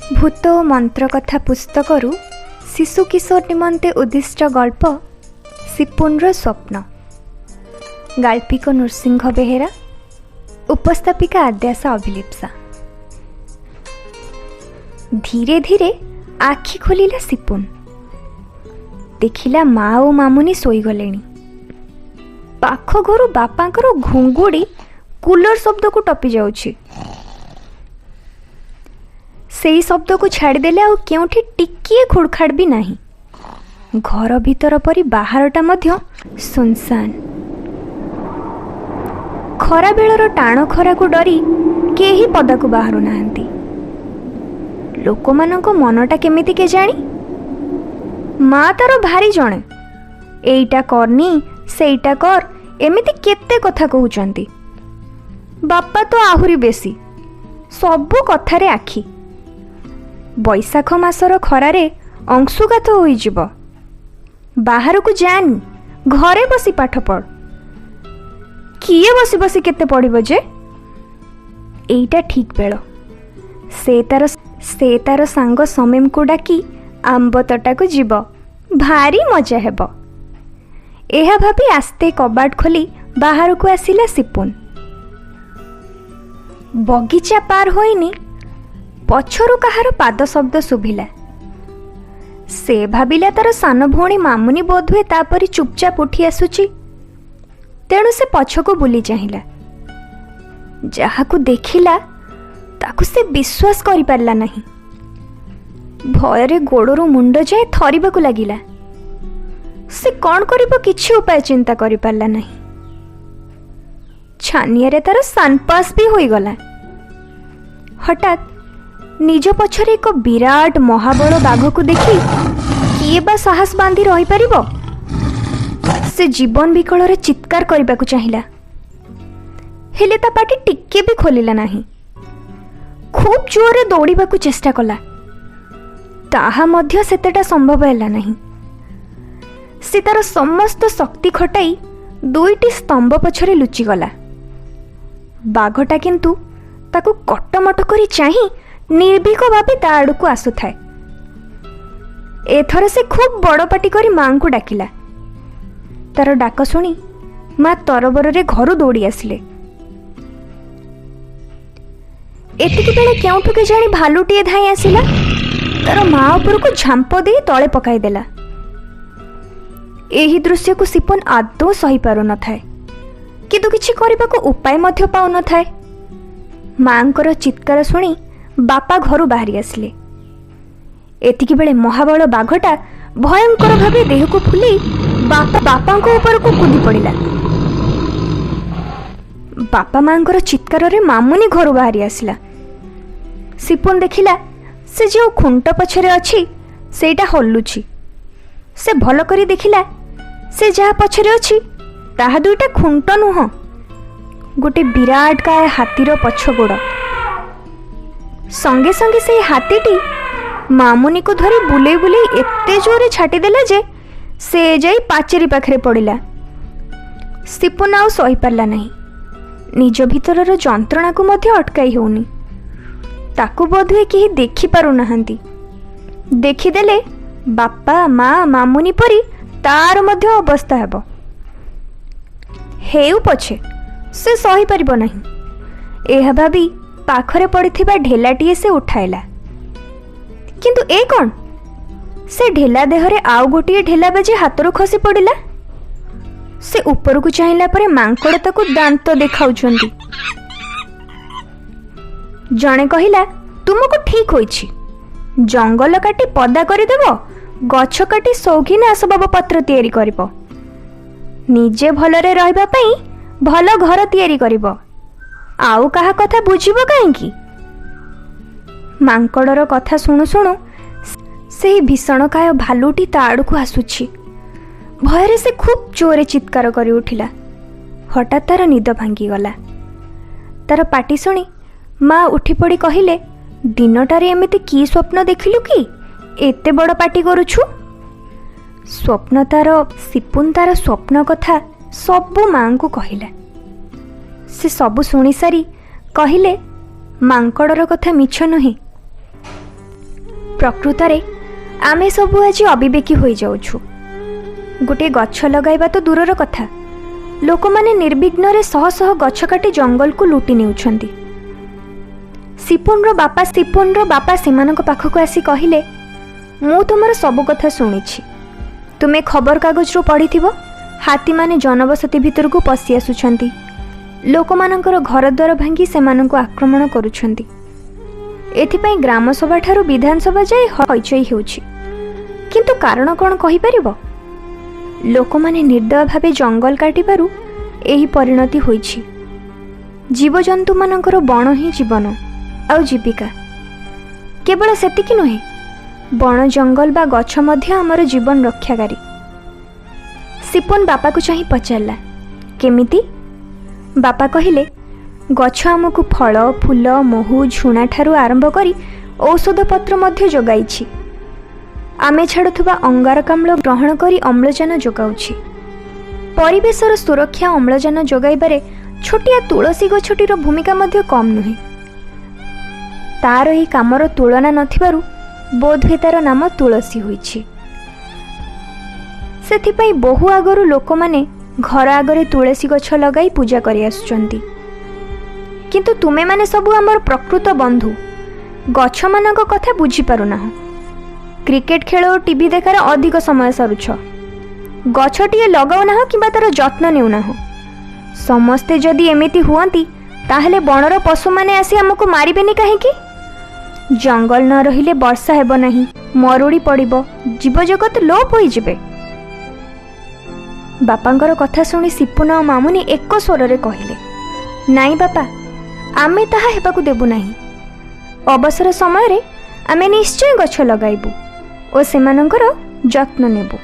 भूत और मंत्र कथा पुस्तकरू शिशु किशोर निमंते उद्दिष्ट गल्प सिपुनर स्वप्न। गाल्पिक नृसिंह बेहेरा, उपस्थापिका आद्यासा अभिलिप्सा। धीरे धीरे आखि खोलिला सिपुन। देखिला माँ और मामुनी शोईगलेणी। पाख घर बापांकर घुंगुड़ी कूलर शब्द को टपी जाउछि। सेई शब्द को छाड़देले आ केउठी टिकिए खुड़खाड़ भी नाही। घर भीतर परी बाहरटा मध्य सुनसान। खरा बेलर टाण खरा को डरी केही पदा को बाहरु नाहंती। लोकमानंको मनटा केमिति के जानी। माँ तार भारी जणे, एईटा करनी सेईटा कर एमिति केते कथा कहउचंती। बापा तो आहुरी बेसी, सबु कथारे आखि। बैशाख मासर खरारे अंशुघात होइजिब। बाहर को जानी, घरे बसी पाठ पढ़। किए बसी बसी केते पढ़िब जे। एईटा ठीक बेल। से तार सांग समीम को डाकी आंब तोटा को जीव, भारी मजा हेब। एहा भाबी आस्ते कबाट खोली बाहर को आसिला सिपुन। बगीचा पार होइनी पछरु कहार पाद शब्द शुभिला। से भाबिला तार सान भौणी मामुनी बोधुए तापरी चुपचाप उठी आसुची। तेणु से पछको बुली चाहिला। जहाकू देखिला ताकू से विश्वास करि पारला नहीं। भयरे गोड़रू मुंड जाए थरिबाकू लागिला। से कौन करिबो किछि उपाय चिंता करि पारला नहीं। छानियारे तार सानपास भी होई गला। हठात निज पछरे एक विराट महाबल बाघ को देखी किए बा साहस बांधी रही परिबो। से जीवन विकल रे चित्कार करबा को चाहिला, हेले ता पाटी टिके भी खोलिला नहीं। खूब जोरे दौड़ीबा को चेष्टा कला, ताहा मध्य सेतेटा संभव हैला नहीं। से तार समस्त शक्ति खटाई दुईटी स्तंभ पछरे लुचि गला। बाघटा किंतु ताकू कटमट करी चाही निर्भीक भावे ता आड़ को आसुथाए। एथर से खूब बड़ पाटी करी मां को डाकिला। तार डाक शुणी मां तरबर रे घर दौड़ी आसिले। एतिकी बेले केउठु के जानी भालुटिए धाई आसिला। तार मां ऊपर को झांप दे तळे पकाई देला। एही दृश्य को सिपन आदौ सही पारु न थाए, किंतु किछि करिबा को उपाय मध्य पाउ न थाए। मांकर चित्कार शुणी बापा घरु बाहरी आसिले। एतिकी बेले महाबल बाघटा भयंकर भावे देह को फुली बापांको ऊपर को कूदी पड़िला। बापा मांकर चित्कार रे मामुनी घरु बाहरी आसिला। सिपुन देखिला से जो खुंट पछरे अछि सेटा हल्लुछि। से भल करी देखिला से जहा पछरे अछि ताहा दुईटा खुंट नुह, गोटे विराट काय हाथीर पछ गोड़। संगे संगे से हाथीटी मामुनी को धरी बुले बुले एते जोरे छाटी देला जे से जाई पाचेरी पाखरे पड़िला। सिपुन आउ सही पारला नहीं। निज भीतरर जंत्रणा को मध्य अटकाई होउनी। ताकू बोधुए केही देखि पारु नाहंती। देखिदेले बापा माँ मामुनी परी तार मध्य अवस्था हेब। हेउ पछे से सही पारिबो नहीं। एहा भाबी पाखरे पड़िथिबा ढेलाटिए से उठाइला। किंतु ए कौन? से ढेला देहरे आउ गोटिए ढेला बाजी हाथरू खसी पड़िला। से ऊपर को चाहिला परे मांकड़ ताकू दांत देखाउछंती। जणे कहिला तुमको ठीक होइछि। जंगल काटी पदा करि देबो, गछ काटी सौखिन आसबाब पत्र तैयारी करिबो। निजे भलरे रहबा पई भल घर तैयारी करिबो। आउ कहा कथा बुझिबो काहेकि? मांकड़र कथा शुणु शुणु से भीषण काय भालुटी ता आड़ को आसुछि। भयरे से खूब जोरे चित्कार करी उठिला। हठात तार निद भांगी गला। तार पाटी शुणी माँ उठी पड़ी कहिले, दिनटारे एमिति की स्वप्न देखिलु कि एते बड़ पाटी करुछु? स्वप्न तार सिपुन तार स्वप्न कथा सबु माँ को कहिला। से सबु शुणी सारी कहिले मांकड़र कथा मिछ नुहे। ପ୍ରକୃତରେ ଆମେ ସବୁ ଆଜି ଅବିବେକୀ ହୋଇଯାଉଛୁ। ଗୋଟିଏ ଗଛ ଲଗାଇବା ତ ଦୂରର କଥା, ଲୋକମାନେ ନିର୍ବିଘ୍ନରେ ଶହ ଶହ ଗଛ କାଟି ଜଙ୍ଗଲକୁ ଲୁଟି ନେଉଛନ୍ତି। ସିପୁନର ବାପା ସେମାନଙ୍କ ପାଖକୁ ଆସି କହିଲେ, ମୁଁ ତୁମର ସବୁ କଥା ଶୁଣିଛି। ତୁମେ ଖବରକାଗଜରୁ ପଢ଼ିଥିବ, ହାତୀମାନେ ଜନବସତି ଭିତରକୁ ପଶି ଆସୁଛନ୍ତି, ଲୋକମାନଙ୍କର ଘରଦ୍ୱାର ଭାଙ୍ଗି ସେମାନଙ୍କୁ ଆକ୍ରମଣ କରୁଛନ୍ତି। ଏଥିପାଇଁ ଗ୍ରାମସଭା ଠାରୁ ବିଧାନସଭା ଯାଏ ହଇଚଇ ହେଉଛି। କିନ୍ତୁ କାରଣ କ'ଣ କହିପାରିବ? ଲୋକମାନେ ନିର୍ଦୟ ଭାବେ ଜଙ୍ଗଲ କାଟିବାରୁ ଏହି ପରିଣତି ହୋଇଛି। ଜୀବଜନ୍ତୁମାନଙ୍କର ବଣ ହିଁ ଜୀବନ ଆଉ ଜୀବିକା। କେବଳ ସେତିକି ନୁହେଁ, ବଣ ଜଙ୍ଗଲ ବା ଗଛ ମଧ୍ୟ ଆମର ଜୀବନ ରକ୍ଷାକାରୀ। ସିପୁନ ବାପାକୁ ଚାହିଁ ପଚାରିଲା, କେମିତି? ବାପା କହିଲେ, ଗଛ ଆମକୁ ଫଳ, ଫୁଲ, ମହୁ, ଝୁଣା ଠାରୁ ଆରମ୍ଭ କରି ଔଷଧପତ୍ର ମଧ୍ୟ ଯୋଗାଇଛି। ଆମେ ଛାଡ଼ୁଥିବା ଅଙ୍ଗାରକାମ୍ଳ ଗ୍ରହଣ କରି ଅମ୍ଳଜାନ ଯୋଗାଉଛି। ପରିବେଶର ସୁରକ୍ଷା ଅମ୍ଳଜାନ ଯୋଗାଇବାରେ ଛୋଟିଆ ତୁଳସୀ ଗଛଟିର ଭୂମିକା ମଧ୍ୟ କମ୍ ନୁହେଁ। ତାର ଏହି କାମର ତୁଳନା ନଥିବାରୁ ବୋଧହୁଏ ତାର ନାମ ତୁଳସୀ ହୋଇଛି। ସେଥିପାଇଁ ବହୁ ଆଗରୁ ଲୋକମାନେ ଘର ଆଗରେ ତୁଳସୀ ଗଛ ଲଗାଇ ପୂଜା କରି ଆସୁଛନ୍ତି। କିନ୍ତୁ ତୁମେମାନେ ସବୁ ଆମର ପ୍ରକୃତ ବନ୍ଧୁ ଗଛମାନଙ୍କ କଥା ବୁଝିପାରୁନାହଁ। କ୍ରିକେଟ ଖେଳ ଓ ଟିଭି ଦେଖାର ଅଧିକ ସମୟ ସାରୁଛ। ଗଛଟିଏ ଲଗାଉନାହଁ କିମ୍ବା ତାର ଯତ୍ନ ନେଉନାହଁ। ସମସ୍ତେ ଯଦି ଏମିତି ହୁଅନ୍ତି ତାହେଲେ ବଣର ପଶୁମାନେ ଆସି ଆମକୁ ମାରିବେନି କାହିଁକି? ଜଙ୍ଗଲ ନ ରହିଲେ ବର୍ଷା ହେବ ନାହିଁ, ମରୁଡ଼ି ପଡ଼ିବ, ଜୀବଜଗତ ଲୋପ ହୋଇଯିବେ। ବାପାଙ୍କର କଥା ଶୁଣି ସିପୁନ ଓ ମାମୁନି ଏକ ସ୍ୱରରେ କହିଲେ, ନାଇଁ ବାପା, ଆମେ ତାହା ହେବାକୁ ଦେବୁ ନାହିଁ। ଅବସର ସମୟରେ ଆମେ ନିଶ୍ଚୟ ଗଛ ଲଗାଇବୁ ଓ ସେମାନଙ୍କର ଯତ୍ନ ନେବୁ।